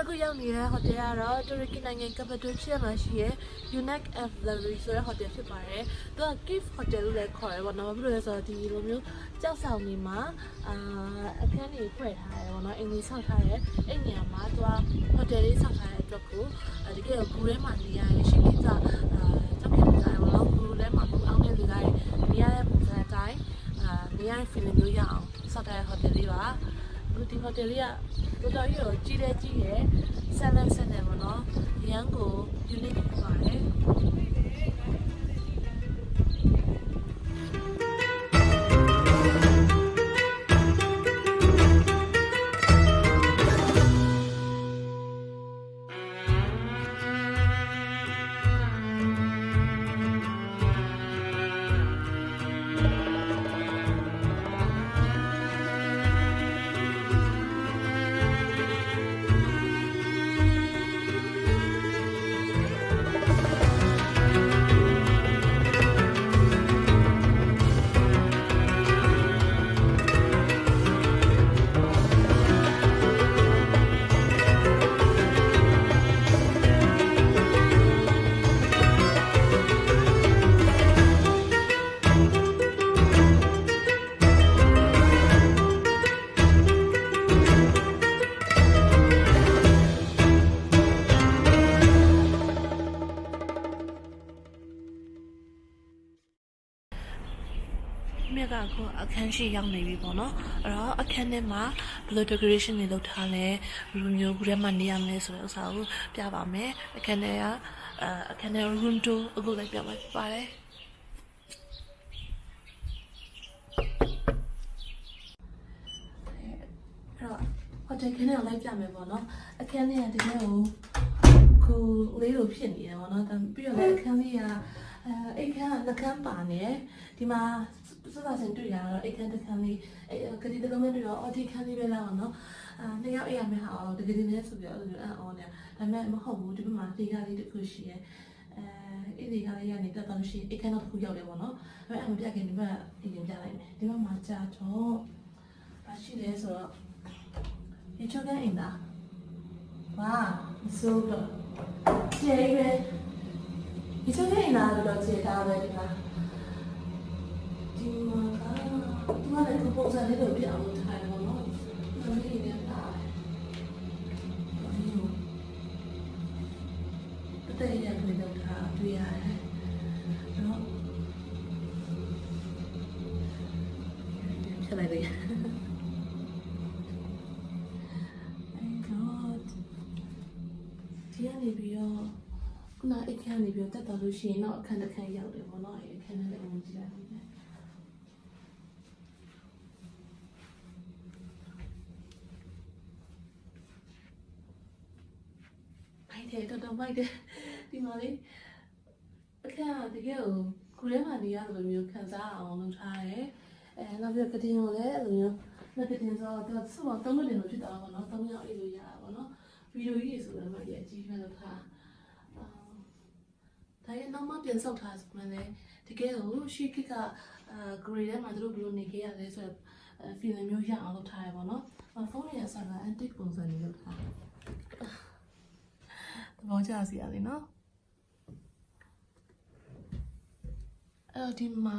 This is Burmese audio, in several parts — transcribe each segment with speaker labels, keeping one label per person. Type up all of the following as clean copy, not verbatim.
Speaker 1: အခုရောက်နေတဲ့ဟိုတယ်ကတော့တူရကီနိုင်ငံ Cappadocia မှာရှိတဲ့ Myat ဆိုတဲ့ဟိုတယ်ဖြစ်ပါတယ်။သူက Cave Hotel လို့လည်းခေါ်တယ်ပေါ့နော်။ဘာဖြစ်လို့လဲဆိုတော့ဒီလိုမျိုးကြောက်ဆောင်နေမှာအခန်းတွေဖွဲ့ထားတယ်ပေါ့နော်။အိမ်ကြီးဆောက်ထားတယ်။အဲ့နေရာမှာသူကဟိုတယ်လေးဆောက်ထားတဲ့အတွက်ကိုတကယ်ကိုထဲမှာနေရရင်ရှိကိစ္စကြောက်ကြတယ်ပေါ့နော်။ဘူးထဲမှာဘူးအောင်နေလူတိုင်းနေရတဲ့ပုံစံအတိုင်းနေရတဲ့ feeling မျိုးရအောင်ဆောက်ထားတဲ့ဟိုတယ်လေးပါ။ဒီဟိုတယ်လေးကတော်တော်ကြီးကိုကြီးတယ်ဆက်နေပေါ့နော်ရန်ကို unique ဖြစ်ပါတယ်မြက်ကအခုအခန်းရှိရောက်နေပြီပေါ့နော်အဲ့တော့အခန်းထဲမှာဘယ်လို decoration တွေလုပ်ထားလဲဘယ်လိုမျိုးခုထဲမှာနေရမလဲဆိုတဲ့ဥစ္စာကိုပြပါမယ်အခန်းထဲကအခန်းထဲ room tour အခုလည်းပြပါပါတယ်အဲ့တော့ဟိုတယ်ခန်းထဲကိုလိုက်ပြမယ်ပေါ့နော်အခန်းထဲကတကယ်ကိုလေးလိုဖြစ်နေတယ်ပေါ့နော်ပြီးတော့လည်းအခန်းလေးကအိတ်ခန်းလက်ခန်းပါနေဒီမှာစသဖြင့်တွေ့ရတော့အိတ်ခန်းတစ်ခန်းလေးကတိတစ်လုံးနဲ့တွေ့တော့အော်ဒီခန်းလေးပဲလားပေါ့နော်နှစ်ယောက်အိတ်ရမယ်ဟာတကယ်တည်းနဲ့ဆိုပြီးတော့အဲ့လိုအော်နေဒါပေမဲ့မဟုတ်ဘူးဒီဘက်မှာဒီကားလေးတစ်ခုရှိရဲအဲ့ဒီကားလေးကနေတက်တော့ရှိအိတ်ခန်းတော့တစ်ခုရောက်တယ်ပေါ့နော်ဒါပေမဲ့အမပြခင်ဒီဘက်ပြင်ပြလိုက်မယ်ဒီဘက်မှာကြာတော့ဘာရှိလဲဆိုတော့ရေချိုးကအိမ်သားဝါဆိုတော့ကျေးပဲဒီချိုးကအိမ်သားတော့ကျေးသားပဲဒီမှာဒီမှာလည်းပုံစံလေးတော့ပြအောင်ထားတယ်ပေါ့နော်။ဒါလေးနဲ့ထားတယ်။ဒီလိုတဲ့ရတဲ့လောက်ထားတွေ့ရတယ်။နော်။ချက်လိုက်လေ။ And God ဒီကနေပြီးတော့ခုနအခန်းနေပြီးတော့တက်တော်လို့ရှိရင်တော့အခန်းတစ်ခန်းရောက်တယ်ပေါ့နော်။အခန်းနဲ့လည်းဝင်ကြည့်လိုက်မယ်။တော်မိုက်တယ်ဒီမှာလေအခန်းကတကယ်ကိုခုထဲမှာနေရလိုမျိုးခံစားအောင်လုပ်ထားတယ်နောက်ပြီးကတင်ကိုလည်းအဲ့လိုမျိုးငါကတင်ဆိုတော့သူက3မိနစ်လို့ဖြစ်တာပေါ့နော်3ယောက်အိတ်လို့ရတာပေါ့နော်ဗီဒီယိုကြီးဆိုတော့မှဒီအကြီးပဲလုပ်ထားဒါရဲ့နောက်မှပြန်ဆောက်ထားဆိုမှလည်းတကယ်ကိုရှေ့ကgrade ထဲမှာသူတို့ဘယ်လိုနေခဲ့ရလဲဆိုတော့ feeling မျိုးရအောင်လုပ်ထားရပေါ့နော်ဖုန်းရဆောက်က antique ပုံစံမျိုးလုပ်ထားဘောကြစီရလေနော်အဲ့တော့ဒီမှာ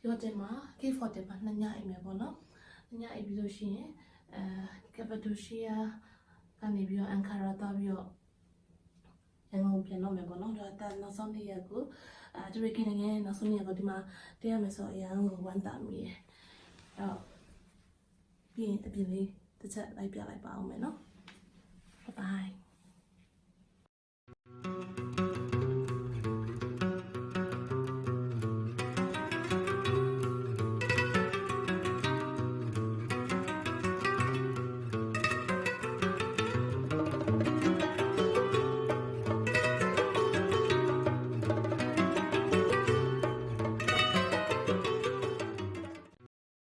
Speaker 1: ရောတင်မှာ Cave Hotel မှာ2ညအိမ်မယ်ပေါ့နော်2ညအိမ်ပြီးလို့ရှိရင်Cappadocia ကနေပြီးတော့ Ankara သွားပြီးတော့ရန်ကုန်ပြန်တော့မယ်ပေါ့နော်ဒါနောက်ဆုံးနေ့ရက်ကိုတူရကီနိုင်ငံရဲ့နောက်ဆုံးနေ့ရက်ကိုဒီမှာတက်ရမယ်ဆိုတော့အရန်ကိုဝမ်းသာမိရယ်အဲ့တော့ပြီးရင်အပြင်လေးတစ်ချက်လိုက်ပြလိုက်ပါအောင်မယ်နော် Bye bye